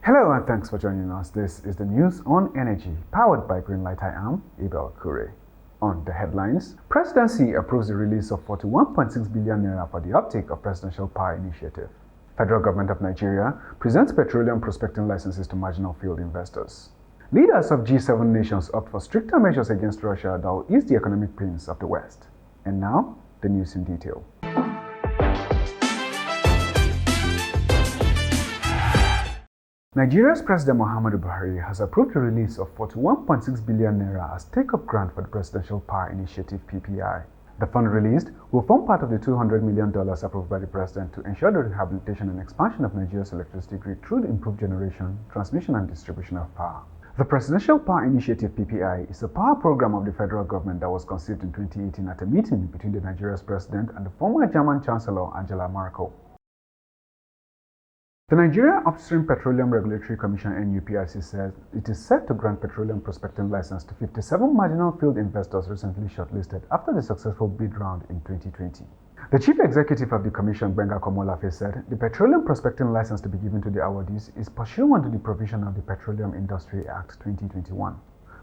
Hello and thanks for joining us. This is the news on energy, powered by greenLITE. I am Abel Kure. On the headlines, Presidency approves the release of 41.6 billion naira for the uptake of Presidential Power Initiative. Federal Government of Nigeria presents petroleum prospecting licenses to marginal field investors. Leaders of G7 nations opt for stricter measures against Russia that will ease the economic pains of the West. And now, the news in detail. Nigeria's President Muhammadu Buhari has approved the release of 41.6 billion naira as take-up grant for the Presidential Power Initiative (PPI). The fund released will form part of the $200 million approved by the President to ensure the rehabilitation and expansion of Nigeria's electricity grid through the improved generation, transmission and distribution of power. The Presidential Power Initiative (PPI) is a power program of the federal government that was conceived in 2018 at a meeting between the Nigeria's President and the former German Chancellor Angela Merkel. The Nigeria Upstream Petroleum Regulatory Commission (NUPRC) says it is set to grant petroleum prospecting license to 57 marginal field investors recently shortlisted after the successful bid round in 2020. The chief executive of the commission, Benga Komolafe, said the petroleum prospecting license to be given to the awardees is pursuant to the provision of the Petroleum Industry Act 2021.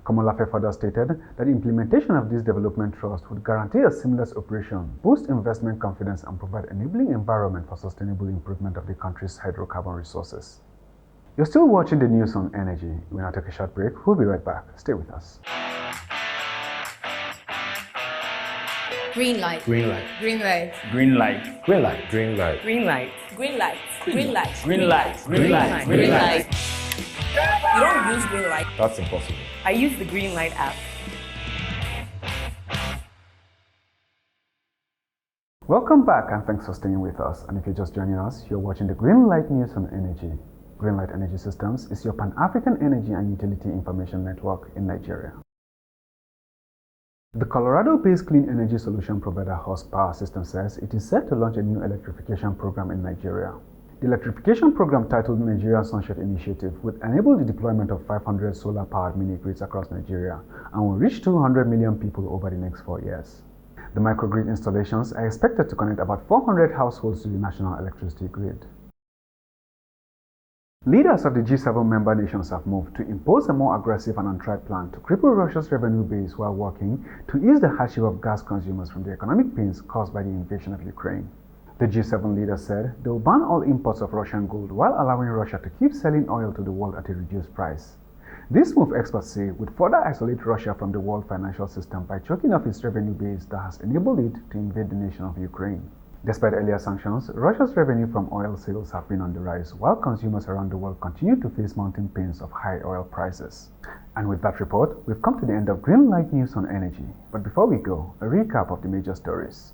Komolafe further stated that the implementation of this development trust would guarantee a seamless operation, boost investment confidence, and provide enabling environment for sustainable improvement of the country's hydrocarbon resources. You're still watching the news on energy. We'll now take a short break. We'll be right back. Stay with us. greenLITE. greenLITE. greenLITE. greenLITE. greenLITE. greenLITE. greenLITE. greenLITE. greenLITE. greenLITE. greenLITE. greenLITE. You don't use greenLITE. That's impossible. I use the greenLITE app. Welcome back and thanks for staying with us. And if you're just joining us, you're watching the greenLITE News on Energy. greenLITE Energy Systems is your Pan-African energy and utility information network in Nigeria. The Colorado-based clean energy solution provider Husq Power System says it is set to launch a new electrification program in Nigeria. The electrification program, titled Nigeria Sunshot Initiative, would enable the deployment of 500 solar-powered mini-grids across Nigeria and will reach 200 million people over the next 4 years. The microgrid installations are expected to connect about 400 households to the national electricity grid. Leaders of the G7 member nations have moved to impose a more aggressive and untried plan to cripple Russia's revenue base while working to ease the hardship of gas consumers from the economic pains caused by the invasion of Ukraine. The G7 leaders said they will ban all imports of Russian gold while allowing Russia to keep selling oil to the world at a reduced price. This move, experts say, would further isolate Russia from the world financial system by choking off its revenue base that has enabled it to invade the nation of Ukraine. Despite earlier sanctions, Russia's revenue from oil sales have been on the rise, while consumers around the world continue to face mounting pains of high oil prices. And with that report, we've come to the end of greenLITE News on Energy. But before we go, a recap of the major stories.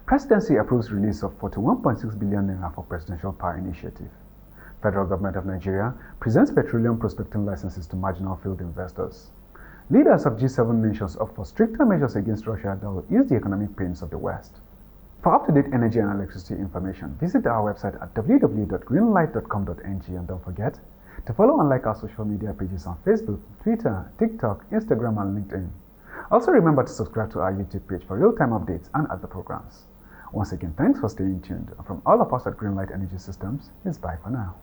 Presidency approves release of 41.6 billion naira for Presidential Power Initiative. Federal Government of Nigeria presents petroleum prospecting licenses to marginal field investors. Leaders of G7 nations opt for stricter measures against Russia that will ease the economic pains of the West. For up-to-date energy and electricity information, visit our website at www.greenlite.com.ng, and don't forget to follow and like our social media pages on Facebook, Twitter, TikTok, Instagram, and LinkedIn. Also remember to subscribe to our YouTube page for real-time updates and other programs. Once again, thanks for staying tuned. From all of us at greenLITE Energy Systems, it's bye for now.